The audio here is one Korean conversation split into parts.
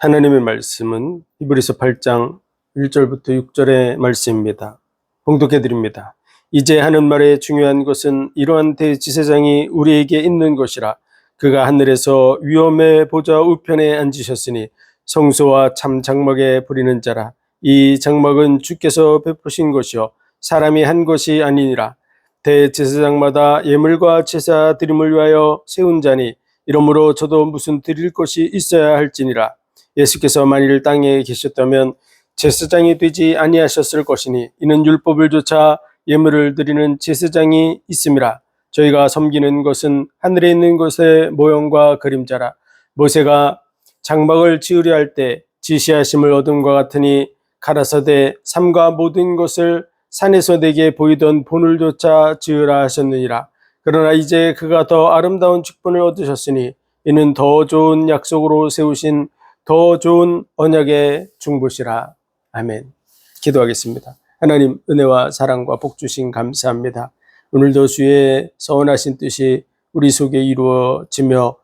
하나님의 말씀은 히브리서 8장 1절부터 6절의 말씀입니다. 봉독해 드립니다. 이제 하는 말의 중요한 것은 이러한 대제사장이 우리에게 있는 것이라. 그가 하늘에서 위엄의 보좌 우편에 앉으셨으니 성소와 참 장막에 부리는 자라. 이 장막은 주께서 베푸신 것이요 사람이 한 것이 아니니라. 대제사장마다 예물과 제사 드림을 위하여 세운 자니 이러므로 저도 무슨 드릴 것이 있어야 할지니라. 예수께서 만일 땅에 계셨다면 제사장이 되지 아니하셨을 것이니 이는 율법을 조차 예물을 드리는 제사장이 있음이라. 저희가 섬기는 것은 하늘에 있는 것의 모형과 그림자라. 모세가 장막을 지으려 할 때 지시하심을 얻음과 같으니 가라사대 삼가 모든 것을 산에서 내게 보이던 본을 조차 지으라 하셨느니라. 그러나 이제 그가 더 아름다운 직분을 얻으셨으니 이는 더 좋은 약속으로 세우신 더 좋은 언약의 중보시라. 아멘. 기도하겠습니다. 하나님 은혜와 사랑과 복 주신 감사합니다. 오늘도 주의 선하신 뜻이 우리 속에 이루어지며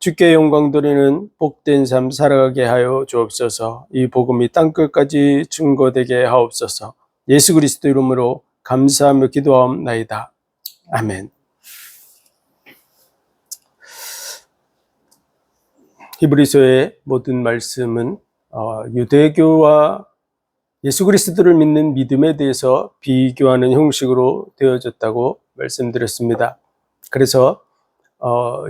주께 영광 돌리는 복된 삶 살아가게 하여 주옵소서. 이 복음이 땅끝까지 증거되게 하옵소서. 예수 그리스도 이름으로 감사하며 기도하옵나이다. 아멘. 히브리서의 모든 말씀은 유대교와 예수 그리스도를 믿는 믿음에 대해서 비교하는 형식으로 되어졌다고 말씀드렸습니다. 그래서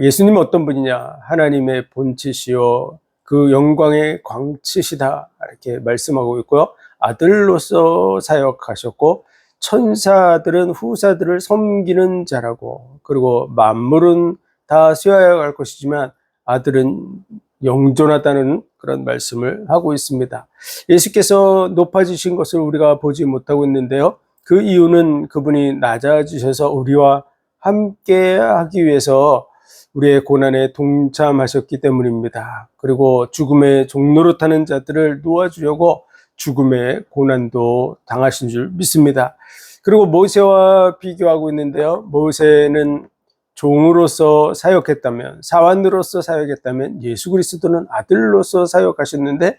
예수님은 어떤 분이냐? 하나님의 본체시요 그 영광의 광채시다 이렇게 말씀하고 있고요. 아들로서 사역하셨고 천사들은 후사들을 섬기는 자라고, 그리고 만물은 다 쇠하여 갈 것이지만 아들은 영존하다는 그런 말씀을 하고 있습니다. 예수께서 높아지신 것을 우리가 보지 못하고 있는데요. 그 이유는 그분이 낮아지셔서 우리와 함께 하기 위해서 우리의 고난에 동참하셨기 때문입니다. 그리고 죽음의 종로로 타는 자들을 놓아주려고 죽음의 고난도 당하신 줄 믿습니다. 그리고 모세와 비교하고 있는데요. 모세는 종으로서 사역했다면, 사환으로서 사역했다면 예수 그리스도는 아들로서 사역하셨는데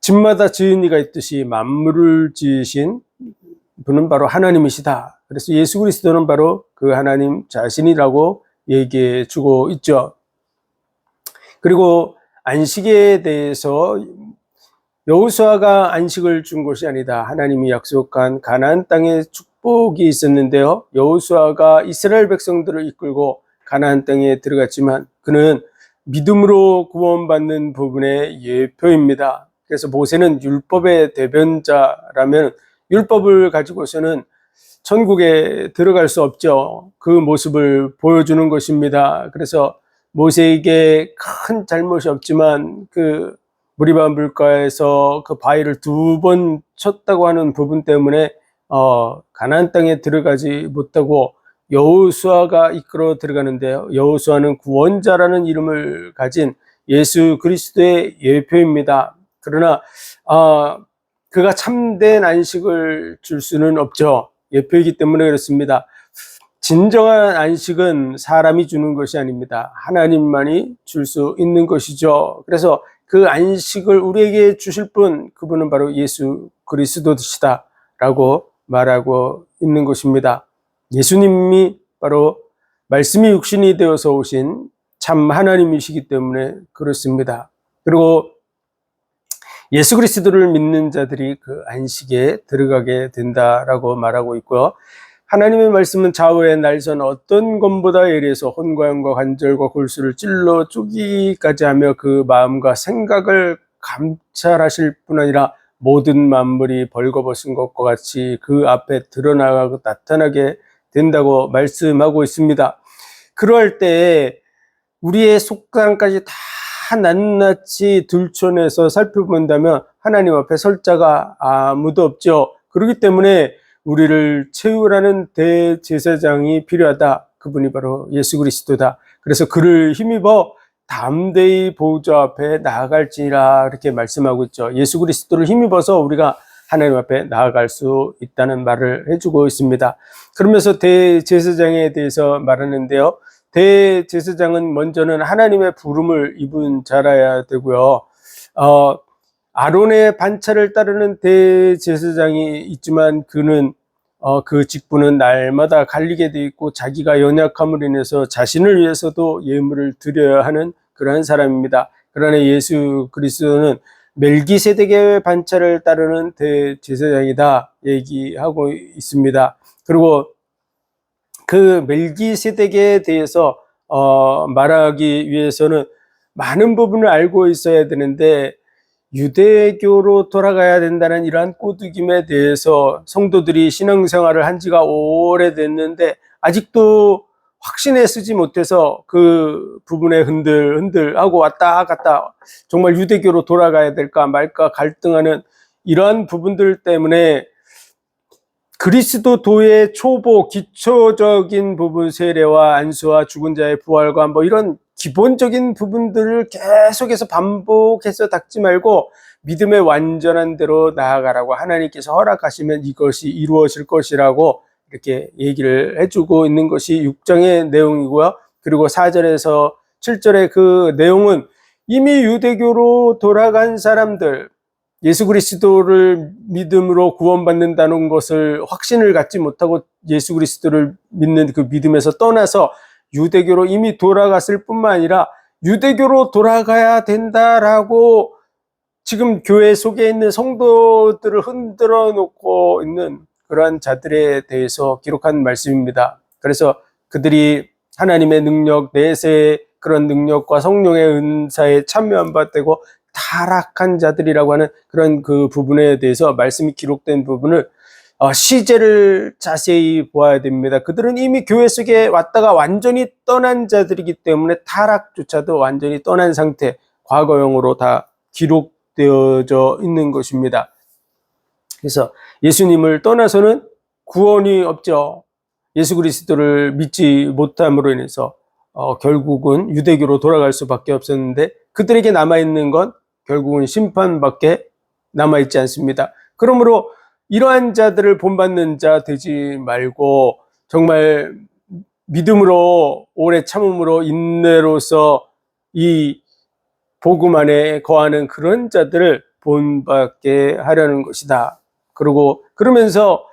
집마다 지은 이가 있듯이 만물을 지으신 분은 바로 하나님이시다. 그래서 예수 그리스도는 바로 그 하나님 자신이라고 얘기해 주고 있죠. 그리고 안식에 대해서 여호수아가 안식을 준 것이 아니다. 하나님이 약속한 가나안 땅의 축복이 있었는데요. 여호수아가 이스라엘 백성들을 이끌고 가나안 땅에 들어갔지만 그는 믿음으로 구원받는 부분의 예표입니다. 그래서 모세는 율법의 대변자라면 율법을 가지고서는 천국에 들어갈 수 없죠. 그 모습을 보여주는 것입니다. 그래서 모세에게 큰 잘못이 없지만 그 무리바 물가에서 그 바위를 2번 쳤다고 하는 부분 때문에 가나안 땅에 들어가지 못하고 여호수아가 이끌어 들어가는데요. 여호수아는 구원자라는 이름을 가진 예수 그리스도의 예표입니다. 그러나 그가 참된 안식을 줄 수는 없죠. 예표이기 때문에 그렇습니다. 진정한 안식은 사람이 주는 것이 아닙니다. 하나님만이 줄 수 있는 것이죠. 그래서 그 안식을 우리에게 주실 분, 그분은 바로 예수 그리스도시다 라고 말하고 있는 것입니다. 예수님이 바로 말씀이 육신이 되어서 오신 참 하나님이시기 때문에 그렇습니다. 그리고 예수 그리스도를 믿는 자들이 그 안식에 들어가게 된다라고 말하고 있고요. 하나님의 말씀은 좌우의 날선 어떤 것보다 예리해서 혼과 영과 관절과 골수를 찔러 쪼기까지 하며 그 마음과 생각을 감찰하실 뿐 아니라 모든 만물이 벌거벗은 것과 같이 그 앞에 드러나고 나타나게 된다고 말씀하고 있습니다. 그럴 때 우리의 속사람까지 다 낱낱이 들춰내서 살펴본다면 하나님 앞에 설 자가 아무도 없죠. 그렇기 때문에 우리를 채우라는 대제사장이 필요하다. 그분이 바로 예수 그리스도다. 그래서 그를 힘입어 담대히 보좌 앞에 나아갈지라 이렇게 말씀하고 있죠. 예수 그리스도를 힘입어서 우리가 하나님 앞에 나아갈 수 있다는 말을 해주고 있습니다. 그러면서 대제사장에 대해서 말하는데요. 대제사장은 먼저는 하나님의 부름을 입은 자라야 되고요. 아론의 반차를 따르는 대제사장이 있지만 그는 그 직분은 날마다 갈리게 돼 있고 자기가 연약함으로 인해서 자신을 위해서도 예물을 드려야 하는 그러한 사람입니다. 그러나 예수 그리스도는 멜기세덱의 반차를 따르는 대제사장이다 얘기하고 있습니다. 그리고 그 멜기세덱에 대해서 말하기 위해서는 많은 부분을 알고 있어야 되는데 유대교로 돌아가야 된다는 이러한 꼬드김에 대해서 성도들이 신앙생활을 한 지가 오래됐는데 아직도 확신에 쓰지 못해서 그 부분에 흔들흔들하고 왔다 갔다 정말 유대교로 돌아가야 될까 말까 갈등하는 이러한 부분들 때문에 그리스도도의 초보 기초적인 부분 세례와 안수와 죽은 자의 부활과 뭐 이런 기본적인 부분들을 계속해서 반복해서 닦지 말고 믿음의 완전한 대로 나아가라고 하나님께서 허락하시면 이것이 이루어질 것이라고 이렇게 얘기를 해주고 있는 것이 6장의 내용이고요. 그리고 4절에서 7절의 그 내용은 이미 유대교로 돌아간 사람들, 예수 그리스도를 믿음으로 구원받는다는 것을 확신을 갖지 못하고 예수 그리스도를 믿는 그 믿음에서 떠나서 유대교로 이미 돌아갔을 뿐만 아니라 유대교로 돌아가야 된다라고 지금 교회 속에 있는 성도들을 흔들어 놓고 있는 그러한 자들에 대해서 기록한 말씀입니다. 그래서 그들이 하나님의 능력, 내세의 그런 능력과 성령의 은사에 참여 안 받되고 타락한 자들이라고 하는 그런 그 부분에 대해서 말씀이 기록된 부분을 시제를 자세히 보아야 됩니다. 그들은 이미 교회 속에 왔다가 완전히 떠난 자들이기 때문에 타락조차도 완전히 떠난 상태, 과거형으로 다 기록되어져 있는 것입니다. 그래서 예수님을 떠나서는 구원이 없죠. 예수 그리스도를 믿지 못함으로 인해서 결국은 유대교로 돌아갈 수밖에 없었는데 그들에게 남아있는 건 결국은 심판밖에 남아있지 않습니다. 그러므로 이러한 자들을 본받는 자 되지 말고 정말 믿음으로 오래 참음으로 인내로서 이 복음 안에 거하는 그런 자들을 본받게 하려는 것이다. 그리고 그러면서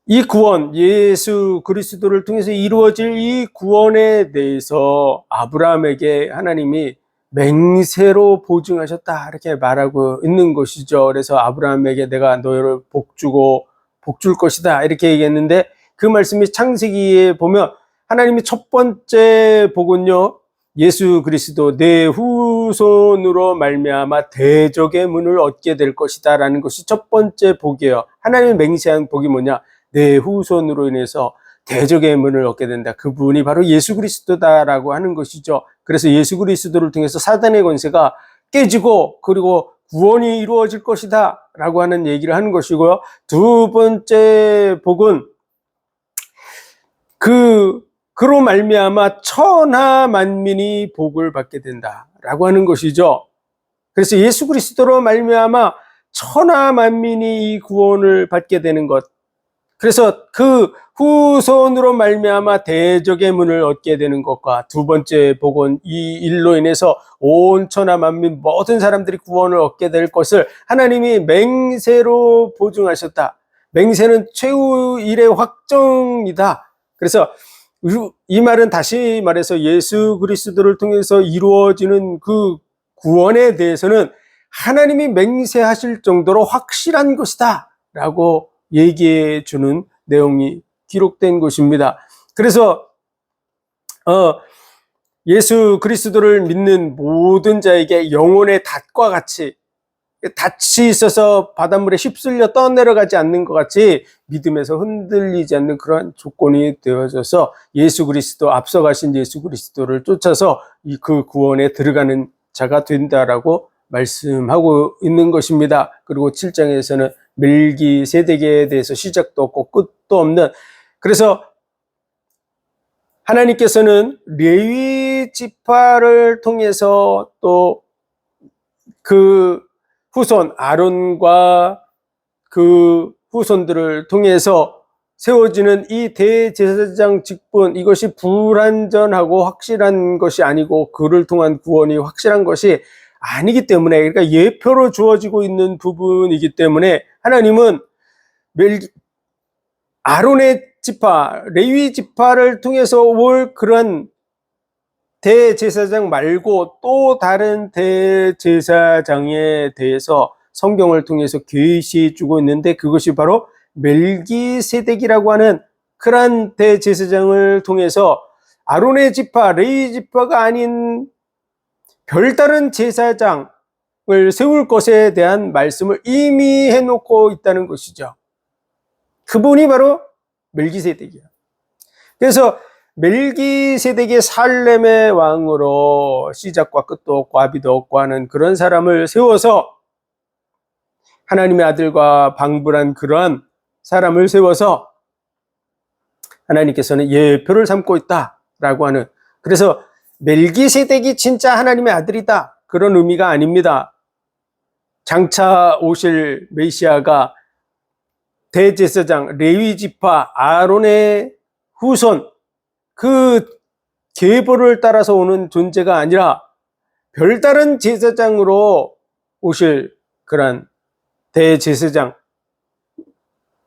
이 구원, 예수 그리스도를 통해서 이루어질 이 구원에 대해서 아브라함에게 하나님이 맹세로 보증하셨다 이렇게 말하고 있는 것이죠. 그래서 아브라함에게 내가 너를 복주고 복줄 것이다 이렇게 얘기했는데 그 말씀이 창세기에 보면 하나님이 첫 번째 복은요, 예수 그리스도 내 후손으로 말미암아 대적의 문을 얻게 될 것이다 라는 것이 첫 번째 복이에요. 하나님이 맹세한 복이 뭐냐, 내 후손으로 인해서 대적의 문을 얻게 된다. 그분이 바로 예수 그리스도다라고 하는 것이죠. 그래서 예수 그리스도를 통해서 사단의 권세가 깨지고 그리고 구원이 이루어질 것이다 라고 하는 얘기를 하는 것이고요. 두 번째 복은 그로 말미암아 천하 만민이 복을 받게 된다라고 하는 것이죠. 그래서 예수 그리스도로 말미암아 천하 만민이 이 구원을 받게 되는 것. 그래서 그 후손으로 말미암아 대적의 문을 얻게 되는 것과 두 번째 복은 이 일로 인해서 온 천하 만민 모든 사람들이 구원을 얻게 될 것을 하나님이 맹세로 보증하셨다. 맹세는 최후일의 확정이다. 그래서 이 말은 다시 말해서 예수 그리스도를 통해서 이루어지는 그 구원에 대해서는 하나님이 맹세하실 정도로 확실한 것이다 라고 얘기해 주는 내용이 기록된 것입니다. 그래서 예수 그리스도를 믿는 모든 자에게 영혼의 닷과 같이, 닷이 있어서 바닷물에 휩쓸려 떠내려가지 않는 것 같이 믿음에서 흔들리지 않는 그러한 조건이 되어져서 예수 그리스도, 앞서가신 예수 그리스도를 쫓아서 그 구원에 들어가는 자가 된다라고 말씀하고 있는 것입니다. 그리고 7장에서는 멜기세덱에 대해서 시작도 없고 끝도 없는, 그래서 하나님께서는 레위 지파를 통해서 또 그 후손 아론과 그 후손들을 통해서 세워지는 이 대제사장 직분, 이것이 불완전하고 확실한 것이 아니고 그를 통한 구원이 확실한 것이 아니기 때문에, 그러니까 예표로 주어지고 있는 부분이기 때문에 하나님은 아론의 지파, 레위 지파를 통해서 올 그런 대제사장 말고 또 다른 대제사장에 대해서 성경을 통해서 계시해 주고 있는데, 그것이 바로 멜기세덱이라고 하는 그러한 대제사장을 통해서 아론의 지파, 레위 지파가 아닌 별다른 제사장을 세울 것에 대한 말씀을 이미 해놓고 있다는 것이죠. 그분이 바로 멜기세덱이야. 그래서 멜기세덱의 살렘의 왕으로 시작과 끝도 없고 아비도 없고 하는 그런 사람을 세워서, 하나님의 아들과 방불한 그러한 사람을 세워서 하나님께서는 예표를 삼고 있다라고 하는, 그래서 멜기세덱이 진짜 하나님의 아들이다, 그런 의미가 아닙니다. 장차 오실 메시아가 대제사장, 레위지파, 아론의 후손, 그 계보를 따라서 오는 존재가 아니라 별다른 제사장으로 오실 그런 대제사장,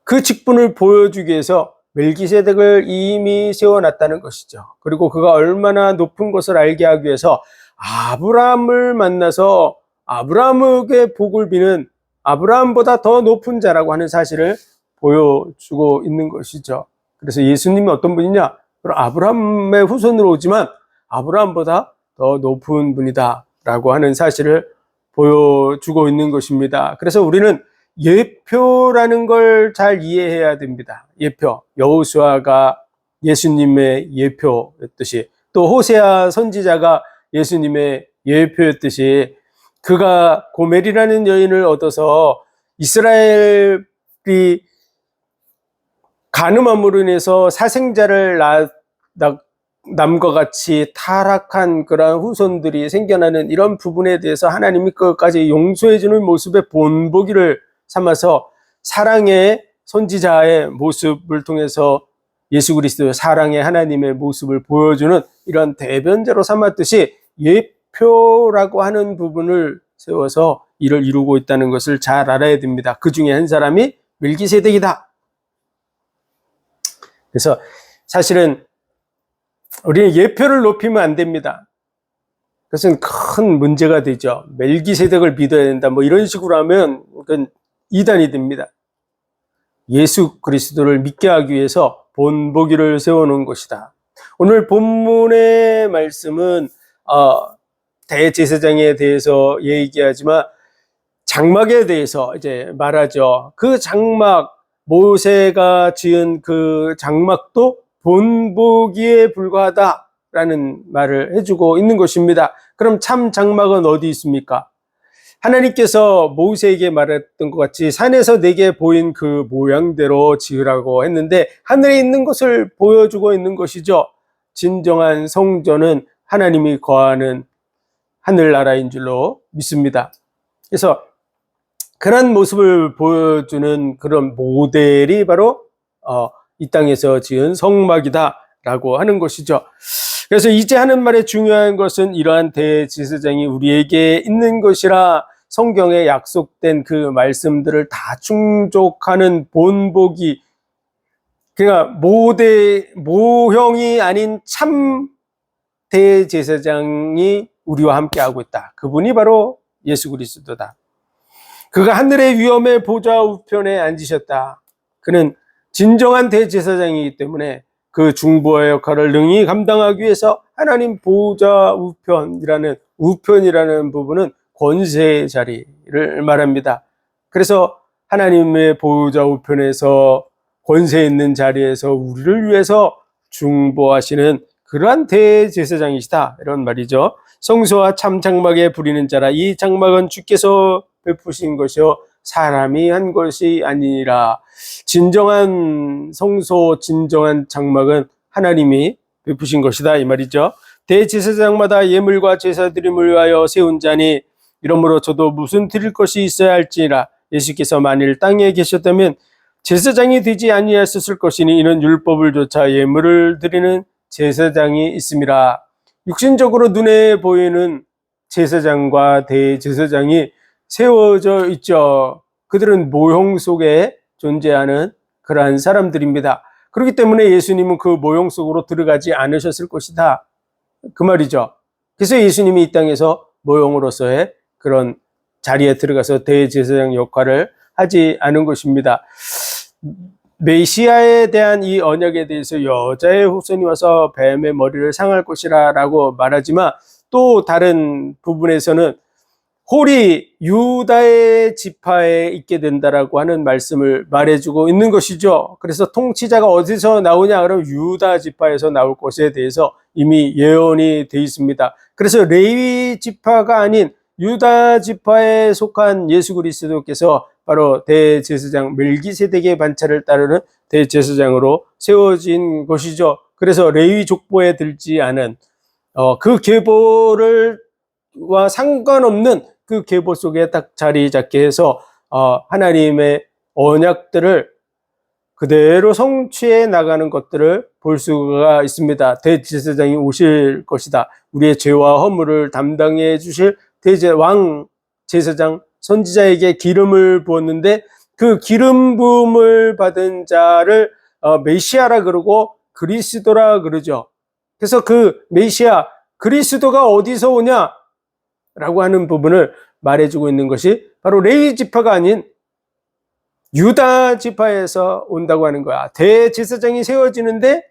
그 직분을 보여주기 위해서 멜기세덱을 이미 세워놨다는 것이죠. 그리고 그가 얼마나 높은 것을 알게 하기 위해서 아브라함을 만나서 아브라함에게 복을 비는 아브라함보다 더 높은 자라고 하는 사실을 보여주고 있는 것이죠. 그래서 예수님이 어떤 분이냐? 아브라함의 후손으로 오지만 아브라함보다 더 높은 분이다 라고 하는 사실을 보여주고 있는 것입니다. 그래서 우리는 예표라는 걸 잘 이해해야 됩니다. 예표, 여호수아가 예수님의 예표였듯이, 또 호세아 선지자가 예수님의 예표였듯이, 그가 고멜이라는 여인을 얻어서 이스라엘이 간음함으로 인해서 사생자를 남과 같이 타락한 그런 후손들이 생겨나는 이런 부분에 대해서 하나님이 끝까지 용서해주는 모습의 본보기를 삼아서 사랑의 선지자의 모습을 통해서 예수 그리스도의 사랑의 하나님의 모습을 보여주는 이런 대변자로 삼았듯이, 예표라고 하는 부분을 세워서 이를 이루고 있다는 것을 잘 알아야 됩니다. 그 중에 한 사람이 멜기세덱이다. 그래서 사실은 우리는 예표를 높이면 안 됩니다. 그것은 큰 문제가 되죠. 멜기세덱을 믿어야 된다, 뭐 이런 식으로 하면 그건 이단이 됩니다. 예수 그리스도를 믿게 하기 위해서 본보기를 세워놓은 것이다. 오늘 본문의 말씀은 대제사장에 대해서 얘기하지만 장막에 대해서 이제 말하죠. 그 장막, 모세가 지은 그 장막도 본보기에 불과하다라는 말을 해주고 있는 것입니다. 그럼 참 장막은 어디 있습니까? 하나님께서 모세에게 말했던 것 같이 산에서 내게 보인 그 모양대로 지으라고 했는데, 하늘에 있는 것을 보여주고 있는 것이죠. 진정한 성전은 하나님이 거하는 하늘나라인 줄로 믿습니다. 그래서 그런 모습을 보여주는 그런 모델이 바로 이 땅에서 지은 성막이다라고 하는 것이죠. 그래서 이제 하는 말의 중요한 것은 이러한 대제사장이 우리에게 있는 것이라 성경에 약속된 그 말씀들을 다 충족하는 본보기, 그러니까 모형이 아닌 참 대제사장이 우리와 함께하고 있다. 그분이 바로 예수 그리스도다. 그가 하늘의 위엄의 보좌 우편에 앉으셨다. 그는 진정한 대제사장이기 때문에 그 중보의 역할을 능히 감당하기 위해서 하나님 보좌 우편이라는 부분은 권세의 자리를 말합니다. 그래서 하나님의 보좌 우편에서 권세 있는 자리에서 우리를 위해서 중보하시는 그러한 대제사장이시다, 이런 말이죠. 성소와 참 장막에 부리는 자라. 이 장막은 주께서 베푸신 것이요 사람이 한 것이 아니라, 진정한 성소, 진정한 장막은 하나님이 베푸신 것이다, 이 말이죠. 대제사장마다 예물과 제사드림을 위하여 세운 자니, 이러므로 저도 무슨 드릴 것이 있어야 할지라. 예수께서 만일 땅에 계셨다면 제사장이 되지 아니하였을 것이니 이는 율법을 조차 예물을 드리는 제사장이 있음이라. 육신적으로 눈에 보이는 제사장과 대제사장이 세워져 있죠. 그들은 모형 속에 존재하는 그러한 사람들입니다. 그렇기 때문에 예수님은 그 모형 속으로 들어가지 않으셨을 것이다, 그 말이죠. 그래서 예수님이 이 땅에서 모형으로서의 그런 자리에 들어가서 대제사장 역할을 하지 않은 것입니다. 메시아에 대한 이 언약에 대해서 여자의 후손이 와서 뱀의 머리를 상할 것이라 라고 말하지만, 또 다른 부분에서는 홀이 유다의 지파에 있게 된다라고 하는 말씀을 말해주고 있는 것이죠. 그래서 통치자가 어디서 나오냐 그러면 유다 지파에서 나올 것에 대해서 이미 예언이 되어 있습니다. 그래서 레위 지파가 아닌 유다 지파에 속한 예수 그리스도께서 바로 대제사장 멜기세덱의 반차를 따르는 대제사장으로 세워진 것이죠. 그래서 레위 족보에 들지 않은 그 계보와 상관없는 그 계보 속에 딱 자리 잡게 해서 하나님의 언약들을 그대로 성취해 나가는 것들을 볼 수가 있습니다. 대제사장이 오실 것이다. 우리의 죄와 허물을 담당해 주실 왕 제사장 선지자에게 기름을 부었는데, 그 기름 부음을 받은 자를 메시아라 그러고 그리스도라 그러죠. 그래서 그 메시아 그리스도가 어디서 오냐 라고 하는 부분을 말해주고 있는 것이 바로 레위 지파가 아닌 유다 지파에서 온다고 하는 거야. 대제사장이 세워지는데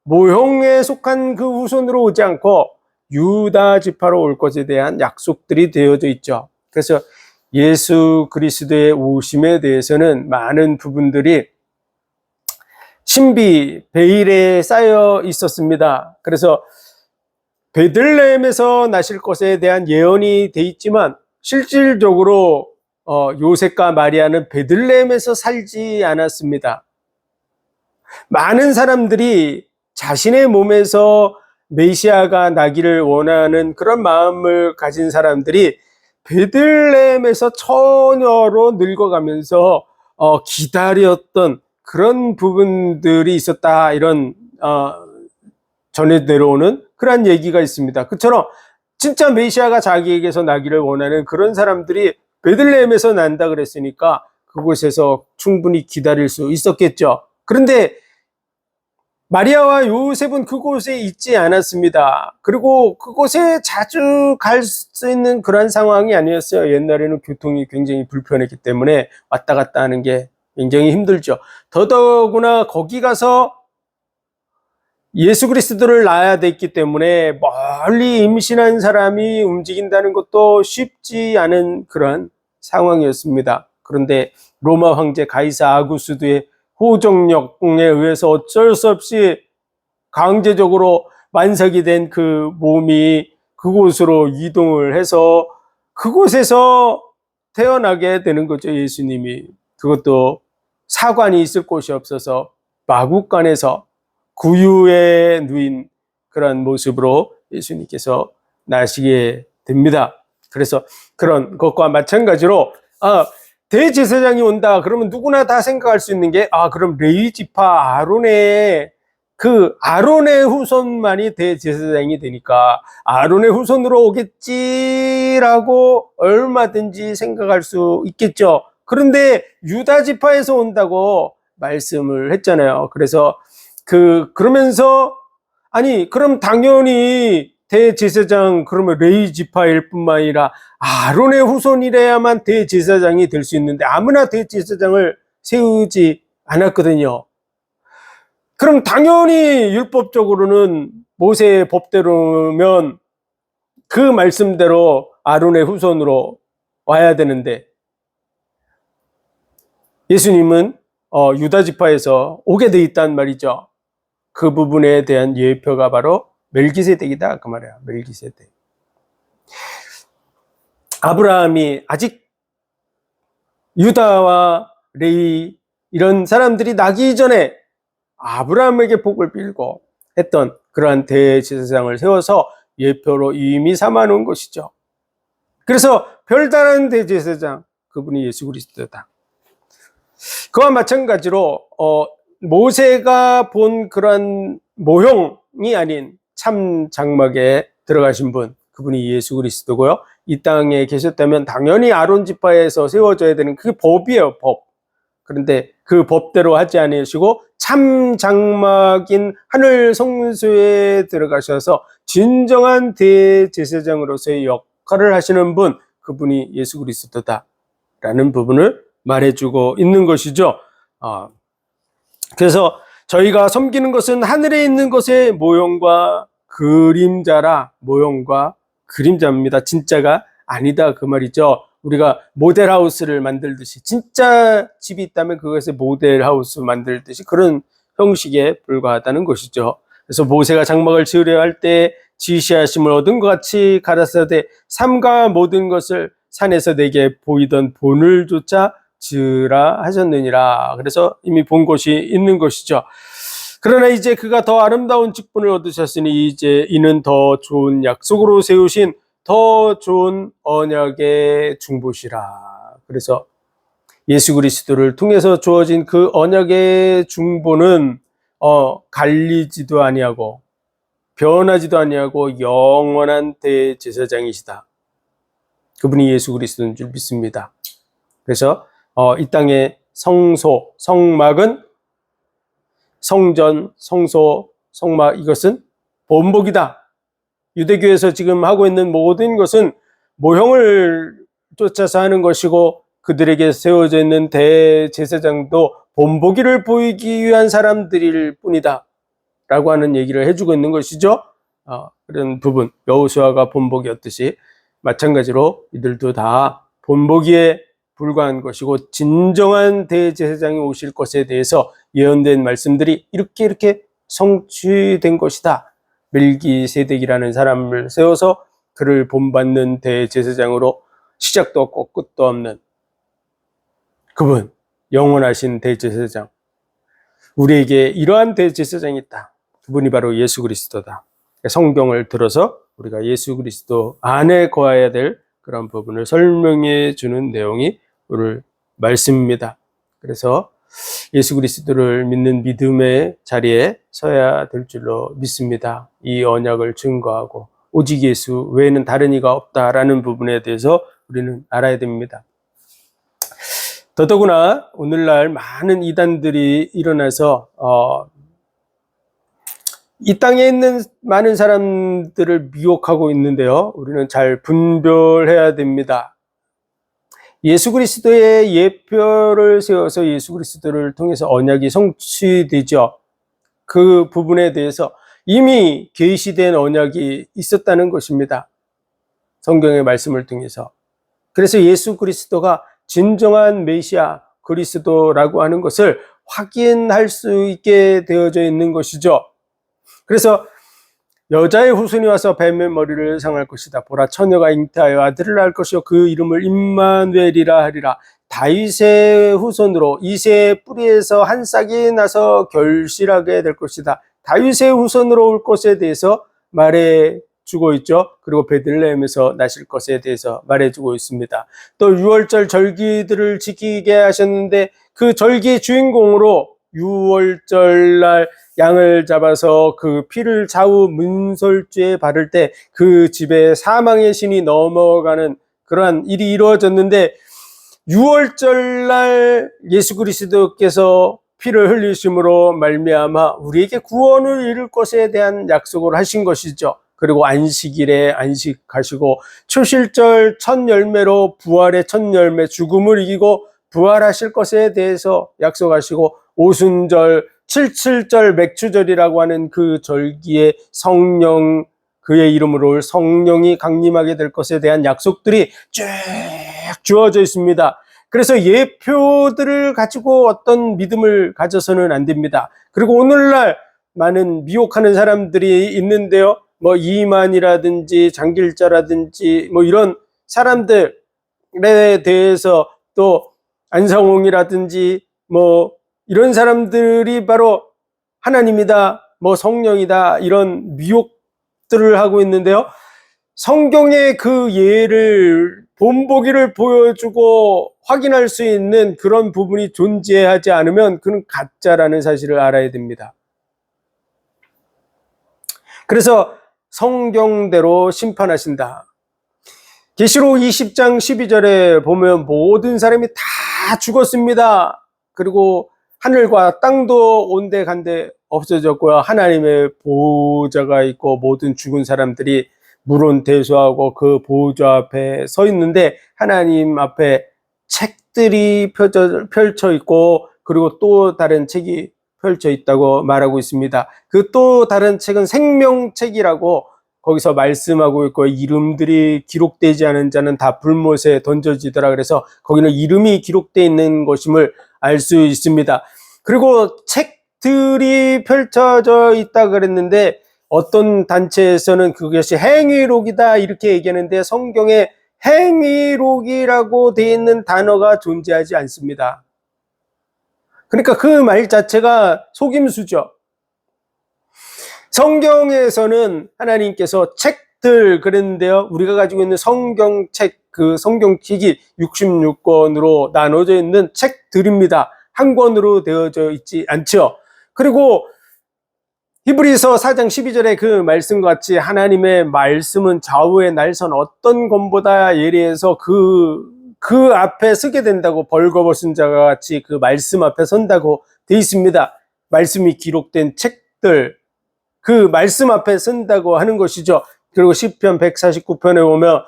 모형에 속한 그 후손으로 오지 않고 유다 지파로 올 것에 대한 약속들이 되어져 있죠. 그래서 예수 그리스도의 오심에 대해서는 많은 부분들이 신비, 베일에 쌓여 있었습니다. 그래서 베들레헴에서 나실 것에 대한 예언이 돼 있지만, 실질적으로 요셉과 마리아는 베들레헴에서 살지 않았습니다. 많은 사람들이 자신의 몸에서 메시아가 나기를 원하는 그런 마음을 가진 사람들이 베들레헴에서 처녀로 늙어가면서 기다렸던 그런 부분들이 있었다, 이런 전해 내려오는 그런 얘기가 있습니다. 그처럼 진짜 메시아가 자기에게서 나기를 원하는 그런 사람들이 베들레헴에서 난다 그랬으니까 그곳에서 충분히 기다릴 수 있었겠죠. 그런데 마리아와 요셉은 그곳에 있지 않았습니다. 그리고 그곳에 자주 갈 수 있는 그런 상황이 아니었어요. 옛날에는 교통이 굉장히 불편했기 때문에 왔다 갔다 하는 게 굉장히 힘들죠. 더더구나 거기 가서 예수 그리스도를 낳아야 됐기 때문에 멀리 임신한 사람이 움직인다는 것도 쉽지 않은 그런 상황이었습니다. 그런데 로마 황제 가이사 아구스도의 호정력에 의해서 어쩔 수 없이 강제적으로 만삭이 된 그 몸이 그곳으로 이동을 해서 그곳에서 태어나게 되는 거죠. 예수님이. 그것도 사관이 있을 곳이 없어서 마구간에서 구유에 누인 그런 모습으로 예수님께서 나시게 됩니다. 그래서 그런 것과 마찬가지로 대제사장이 온다 그러면 누구나 다 생각할 수 있는 게, 그럼 레위 지파 아론의 후손만이 대제사장이 되니까 아론의 후손으로 오겠지라고 얼마든지 생각할 수 있겠죠. 그런데 유다 지파에서 온다고 말씀을 했잖아요. 그래서 그러면서 그럼 당연히 대제사장, 그러면 레위 지파일 뿐만 아니라 아론의 후손이래야만 대제사장이 될 수 있는데 아무나 대제사장을 세우지 않았거든요. 그럼 당연히 율법적으로는 모세의 법대로면 그 말씀대로 아론의 후손으로 와야 되는데, 예수님은 유다 지파에서 오게 돼 있단 말이죠. 그 부분에 대한 예표가 바로 멜기세덱이다, 그 말이야. 멜기세덱. 아브라함이 아직 유다와 레위 이런 사람들이 나기 전에 아브라함에게 복을 빌고 했던 그러한 대제사장을 세워서 예표로 이미 삼아 놓은 것이죠. 그래서 별다른 대제사장, 그분이 예수 그리스도다. 그와 마찬가지로 모세가 본 그런 모형이 아닌 참 장막에 들어가신 분, 그분이 예수 그리스도고요. 이 땅에 계셨다면 당연히 아론 지파에서 세워져야 되는 그게 법이에요, 법. 그런데 그 법대로 하지 않으시고 참 장막인 하늘 성소에 들어가셔서 진정한 대제사장으로서의 역할을 하시는 분, 그분이 예수 그리스도다라는 부분을 말해주고 있는 것이죠. 그래서 저희가 섬기는 것은 하늘에 있는 것의 모형과 그림자라, 모형과 그림자입니다. 진짜가 아니다 그 말이죠. 우리가 모델하우스를 만들듯이 진짜 집이 있다면 그것의 모델하우스 만들듯이 그런 형식에 불과하다는 것이죠. 그래서 모세가 장막을 지으려 할 때 지시하심을 얻은 것 같이 가라사대 삼가 모든 것을 산에서 내게 보이던 본을조차 지으라 하셨느니라. 그래서 이미 본 곳이 있는 것이죠. 그러나 이제 그가 더 아름다운 직분을 얻으셨으니 이제 이는 더 좋은 약속으로 세우신 더 좋은 언약의 중보시라. 그래서 예수 그리스도를 통해서 주어진 그 언약의 중보는 갈리지도 아니하고 변하지도 아니하고 영원한 대제사장이시다. 그분이 예수 그리스도인 줄 믿습니다. 그래서 이 땅의 성소, 성막은 성전, 성소, 성막 이것은 본복이다. 유대교에서 지금 하고 있는 모든 것은 모형을 쫓아서 하는 것이고 그들에게 세워져 있는 대제사장도 본보기를 보이기 위한 사람들일 뿐이다 라고 하는 얘기를 해주고 있는 것이죠. 그런 부분, 여호수아가 본보기였듯이 마찬가지로 이들도 다 본보기에 불과한 것이고 진정한 대제사장이 오실 것에 대해서 예언된 말씀들이 이렇게 성취된 것이다. 멜기세덱이라는 사람을 세워서 그를 본받는 대제사장으로 시작도 없고 끝도 없는 그분, 영원하신 대제사장. 우리에게 이러한 대제사장이 있다. 그분이 바로 예수 그리스도다. 성경을 들어서 우리가 예수 그리스도 안에 거해야 될 그런 부분을 설명해 주는 내용이 오늘 말씀입니다. 그래서 예수 그리스도를 믿는 믿음의 자리에 서야 될 줄로 믿습니다. 이 언약을 증거하고 오직 예수 외에는 다른 이가 없다라는 부분에 대해서 우리는 알아야 됩니다. 더더구나 오늘날 많은 이단들이 일어나서 이 땅에 있는 많은 사람들을 미혹하고 있는데요. 우리는 잘 분별해야 됩니다. 예수 그리스도의 예표를 세워서 예수 그리스도를 통해서 언약이 성취되죠. 그 부분에 대해서 이미 계시된 언약이 있었다는 것입니다. 성경의 말씀을 통해서. 그래서 예수 그리스도가 진정한 메시아 그리스도라고 하는 것을 확인할 수 있게 되어져 있는 것이죠. 그래서 여자의 후손이 와서 뱀의 머리를 상할 것이다. 보라, 처녀가 잉태하여 아들을 낳을 것이요 그 이름을 임마누엘이라 하리라. 다윗의 후손으로 이새의 뿌리에서 한 싹이 나서 결실하게 될 것이다. 다윗의 후손으로 올 것에 대해서 말해주고 있죠. 그리고 베들레헴에서 나실 것에 대해서 말해주고 있습니다. 또 6월절 절기들을 지키게 하셨는데 그 절기의 주인공으로 6월절 날 양을 잡아서 그 피를 좌우 문설주에 바를 때 그 집에 사망의 신이 넘어가는 그러한 일이 이루어졌는데 6월절 날 예수 그리스도께서 피를 흘리심으로 말미암아 우리에게 구원을 이룰 것에 대한 약속을 하신 것이죠. 그리고 안식일에 안식하시고 초실절 첫 열매로 부활의 첫 열매 죽음을 이기고 부활하실 것에 대해서 약속하시고 오순절 77절 맥추절이라고 하는 그 절기에 성령, 그의 이름으로 올 성령이 강림하게 될 것에 대한 약속들이 쭉 주어져 있습니다. 그래서 예표들을 가지고 어떤 믿음을 가져서는 안 됩니다. 그리고 오늘날 많은 미혹하는 사람들이 있는데요. 뭐 이만이라든지 장길자라든지 뭐 이런 사람들에 대해서 또 안상홍이라든지 뭐 이런 사람들이 바로 하나님이다, 뭐 성령이다 이런 미혹들을 하고 있는데요. 성경의 그 예를 본보기를 보여주고 확인할 수 있는 그런 부분이 존재하지 않으면 그는 가짜라는 사실을 알아야 됩니다. 그래서 성경대로 심판하신다. 계시록 20장 12절에 보면 모든 사람이 다 죽었습니다. 그리고 하늘과 땅도 온데간데 없어졌고요. 하나님의 보호자가 있고 모든 죽은 사람들이 물론대소하고 그 보호자 앞에 서 있는데 하나님 앞에 책들이 펼쳐 있고 그리고 또 다른 책이 펼쳐 있다고 말하고 있습니다. 그 또 다른 책은 생명책이라고 거기서 말씀하고 있고 이름들이 기록되지 않은 자는 다 불못에 던져지더라. 그래서 거기는 이름이 기록되어 있는 것임을 알 수 있습니다. 그리고 책들이 펼쳐져 있다 그랬는데 어떤 단체에서는 그것이 행위록이다 이렇게 얘기하는데 성경에 행위록이라고 되어 있는 단어가 존재하지 않습니다. 그러니까 그 말 자체가 속임수죠. 성경에서는 하나님께서 책들 그랬는데요. 우리가 가지고 있는 성경책, 그 성경책이 66권으로 나눠져 있는 책들입니다. 한 권으로 되어져 있지 않죠. 그리고 히브리서 4장 12절에 그 말씀과 같이 하나님의 말씀은 좌우의 날선 어떤 검보다 예리해서 그 앞에 서게 된다고 벌거벗은 자가 같이 그 말씀 앞에 선다고 되어 있습니다. 말씀이 기록된 책들, 그 말씀 앞에 선다고 하는 것이죠. 그리고 시편 149편에 보면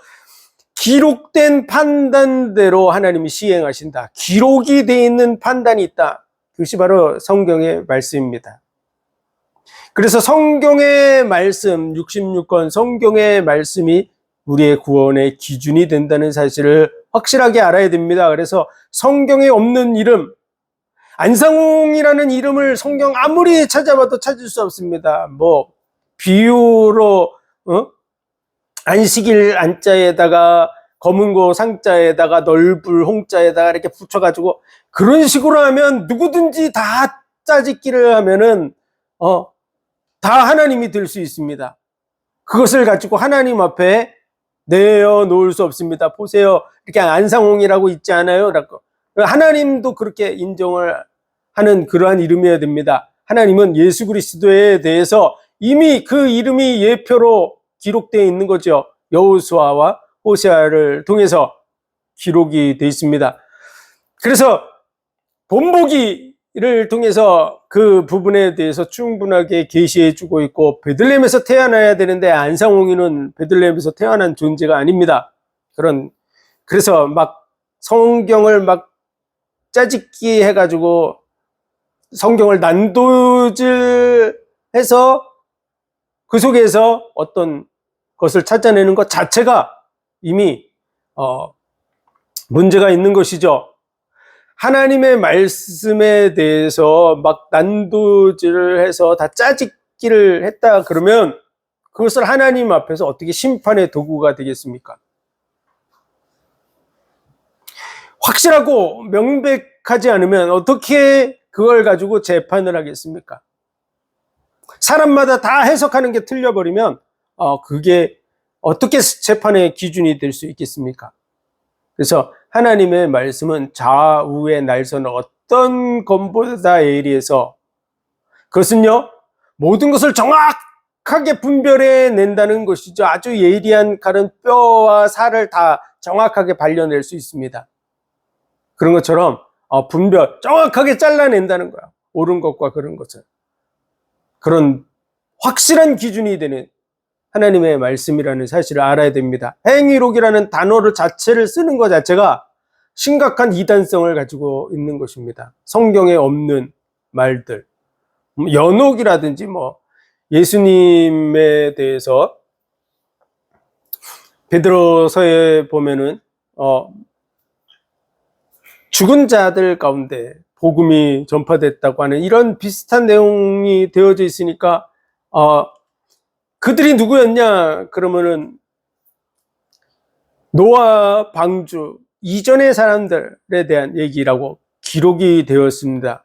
기록된 판단대로 하나님이 시행하신다. 기록이 되어 있는 판단이 있다. 그것이 바로 성경의 말씀입니다. 그래서 성경의 말씀, 66권 성경의 말씀이 우리의 구원의 기준이 된다는 사실을 확실하게 알아야 됩니다. 그래서 성경에 없는 이름, 안상홍이라는 이름을 성경 아무리 찾아봐도 찾을 수 없습니다. 뭐 비유로 안식일 안자에다가 검은고 상자에다가 넓을 홍자에다가 이렇게 붙여가지고 그런 식으로 하면 누구든지 다 짜집기를 하면은 다 하나님이 될 수 있습니다. 그것을 가지고 하나님 앞에 내어놓을 수 없습니다. 보세요. 이렇게 안상홍이라고 있지 않아요? 하나님도 그렇게 인정을 하는 그러한 이름이어야 됩니다. 하나님은 예수 그리스도에 대해서 이미 그 이름이 예표로 기록되어 있는 거죠. 여호수아와 호세아를 통해서 기록이 되어 있습니다. 그래서 본보기를 통해서 그 부분에 대해서 충분하게 계시해 주고 있고 베들레헴에서 태어나야 되는데 안상홍이는 베들레헴에서 태어난 존재가 아닙니다. 그래서 막 성경을 막 짜집기 해가지고 성경을 난도질해서 그 속에서 어떤 것을 찾아내는 것 자체가 이미 문제가 있는 것이죠. 하나님의 말씀에 대해서 막 난도질을 해서 다 짜집기를 했다 그러면 그것을 하나님 앞에서 어떻게 심판의 도구가 되겠습니까? 확실하고 명백하지 않으면 어떻게 그걸 가지고 재판을 하겠습니까? 사람마다 다 해석하는 게 틀려버리면 그게 어떻게 재판의 기준이 될 수 있겠습니까? 그래서 하나님의 말씀은 좌우의 날선 어떤 검보다 예리해서 그것은요 모든 것을 정확하게 분별해 낸다는 것이죠. 아주 예리한 칼은 뼈와 살을 다 정확하게 발려낼 수 있습니다. 그런 것처럼 분별 정확하게 잘라낸다는 거야. 옳은 것과 그런 것을. 그런 확실한 기준이 되는 하나님의 말씀이라는 사실을 알아야 됩니다. 행위록이라는 단어를 자체를 쓰는 것 자체가 심각한 이단성을 가지고 있는 것입니다. 성경에 없는 말들, 연옥이라든지 예수님에 대해서 베드로서에 보면은 죽은 자들 가운데 복음이 전파됐다고 하는 이런 비슷한 내용이 되어져 있으니까 그들이 누구였냐? 그러면은 노아 방주 이전의 사람들에 대한 얘기라고 기록이 되었습니다.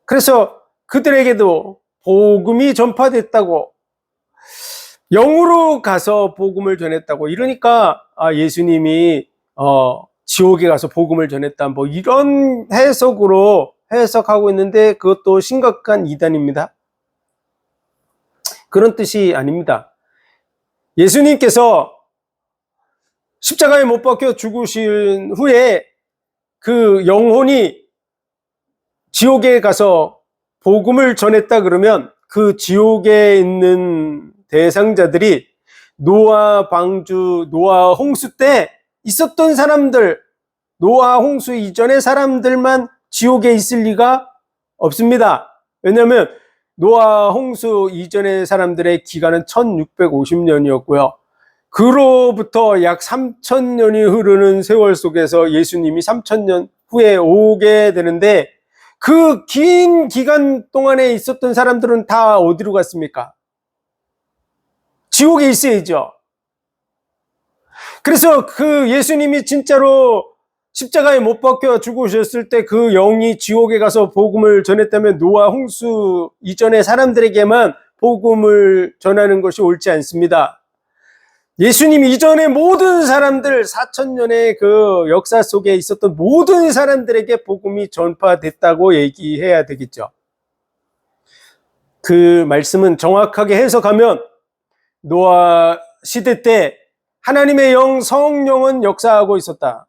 그래서 그들에게도 복음이 전파됐다고 영으로 가서 복음을 전했다고. 이러니까 예수님이 지옥에 가서 복음을 전했다, 뭐 이런 해석으로 해석하고 있는데 그것도 심각한 이단입니다. 그런 뜻이 아닙니다. 예수님께서 십자가에 못 박혀 죽으신 후에 그 영혼이 지옥에 가서 복음을 전했다 그러면 그 지옥에 있는 대상자들이 노아 방주, 노아 홍수 때 있었던 사람들, 노아 홍수 이전의 사람들만 지옥에 있을 리가 없습니다. 왜냐하면 노아 홍수 이전의 사람들의 기간은 1650년이었고요. 그로부터 약 3000년이 흐르는 세월 속에서 예수님이 3000년 후에 오게 되는데 그 긴 기간 동안에 있었던 사람들은 다 어디로 갔습니까? 지옥에 있어야죠. 그래서 그 예수님이 진짜로 십자가에 못 박혀 죽으셨을 때 그 영이 지옥에 가서 복음을 전했다면 노아 홍수 이전의 사람들에게만 복음을 전하는 것이 옳지 않습니다. 예수님 이전의 모든 사람들, 4000년의 그 역사 속에 있었던 모든 사람들에게 복음이 전파됐다고 얘기해야 되겠죠. 그 말씀은 정확하게 해석하면 노아 시대 때 하나님의 영, 성령은 역사하고 있었다.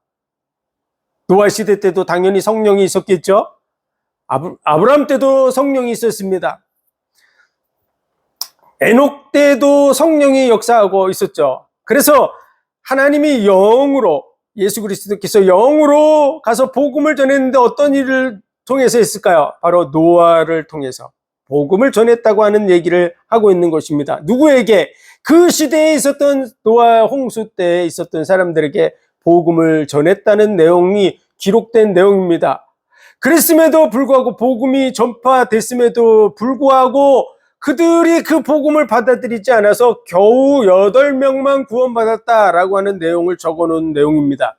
노아 시대 때도 당연히 성령이 있었겠죠. 아브라함 때도 성령이 있었습니다. 에녹 때도 성령이 역사하고 있었죠. 그래서 하나님이 영으로, 예수 그리스도께서 영으로 가서 복음을 전했는데 어떤 일을 통해서 했을까요? 바로 노아를 통해서 복음을 전했다고 하는 얘기를 하고 있는 것입니다. 누구에게? 그 시대에 있었던 노아 홍수 때에 있었던 사람들에게 복음을 전했다는 내용이 기록된 내용입니다. 그랬음에도 불구하고, 복음이 전파됐음에도 불구하고 그들이 그 복음을 받아들이지 않아서 겨우 8명만 구원받았다라고 하는 내용을 적어놓은 내용입니다.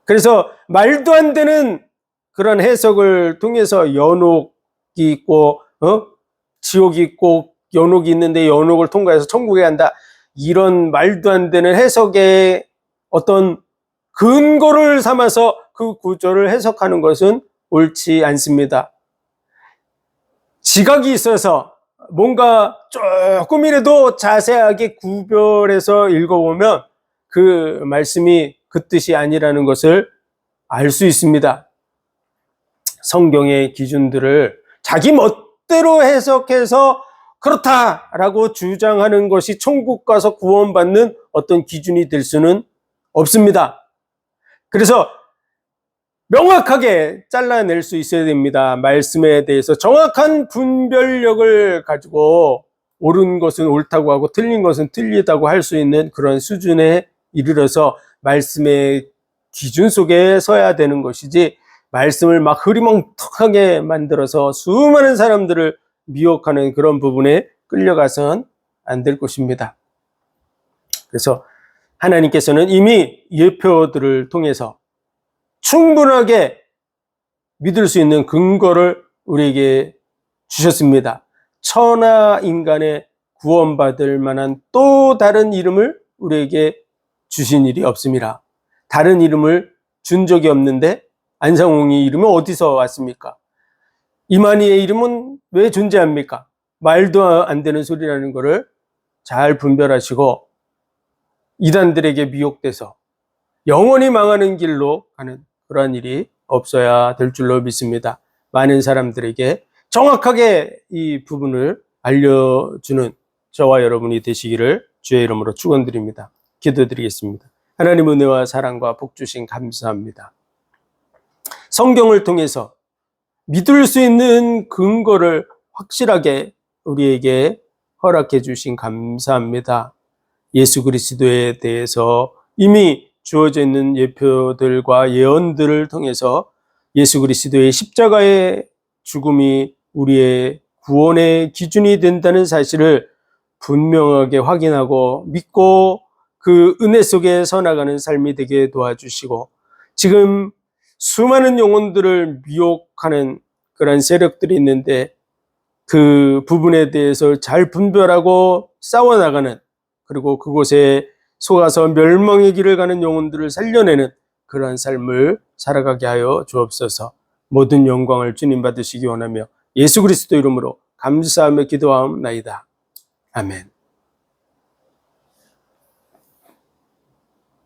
그래서 말도 안 되는 그런 해석을 통해서 연옥이 있고 지옥이 있고 연옥이 있는데 연옥을 통과해서 천국에 간다, 이런 말도 안 되는 해석의 어떤 근거를 삼아서 그 구절을 해석하는 것은 옳지 않습니다. 지각이 있어서 뭔가 조금이라도 자세하게 구별해서 읽어보면 그 말씀이 그 뜻이 아니라는 것을 알 수 있습니다. 성경의 기준들을 자기 멋대로 해석해서 그렇다라고 주장하는 것이 천국 가서 구원받는 어떤 기준이 될 수는 없습니다. 그래서 명확하게 잘라낼 수 있어야 됩니다. 말씀에 대해서 정확한 분별력을 가지고 옳은 것은 옳다고 하고 틀린 것은 틀리다고 할 수 있는 그런 수준에 이르러서 말씀의 기준 속에 서야 되는 것이지, 말씀을 막 흐리멍텅하게 만들어서 수많은 사람들을 미혹하는 그런 부분에 끌려가선 안 될 것입니다. 그래서 하나님께서는 이미 예표들을 통해서 충분하게 믿을 수 있는 근거를 우리에게 주셨습니다. 천하 인간의 구원받을 만한 또 다른 이름을 우리에게 주신 일이 없습니다. 다른 이름을 준 적이 없는데 안상홍이 이름은 어디서 왔습니까? 이만희의 이름은 왜 존재합니까? 말도 안 되는 소리라는 것을 잘 분별하시고 이단들에게 미혹돼서 영원히 망하는 길로 가는 그러한 일이 없어야 될 줄로 믿습니다. 많은 사람들에게 정확하게 이 부분을 알려주는 저와 여러분이 되시기를 주의 이름으로 축원드립니다. 기도드리겠습니다. 하나님 은혜와 사랑과 복 주신 감사합니다. 성경을 통해서 믿을 수 있는 근거를 확실하게 우리에게 허락해 주신 감사합니다. 예수 그리스도에 대해서 이미 주어져 있는 예표들과 예언들을 통해서 예수 그리스도의 십자가의 죽음이 우리의 구원의 기준이 된다는 사실을 분명하게 확인하고 믿고 그 은혜 속에 서나가는 삶이 되게 도와주시고, 지금 수많은 영혼들을 미혹하는 그런 세력들이 있는데 그 부분에 대해서 잘 분별하고 싸워나가는, 그리고 그곳에 속아서 멸망의 길을 가는 영혼들을 살려내는 그러한 삶을 살아가게 하여 주옵소서. 모든 영광을 주님 받으시기 원하며 예수 그리스도 이름으로 감사하며 기도하옵나이다. 아멘.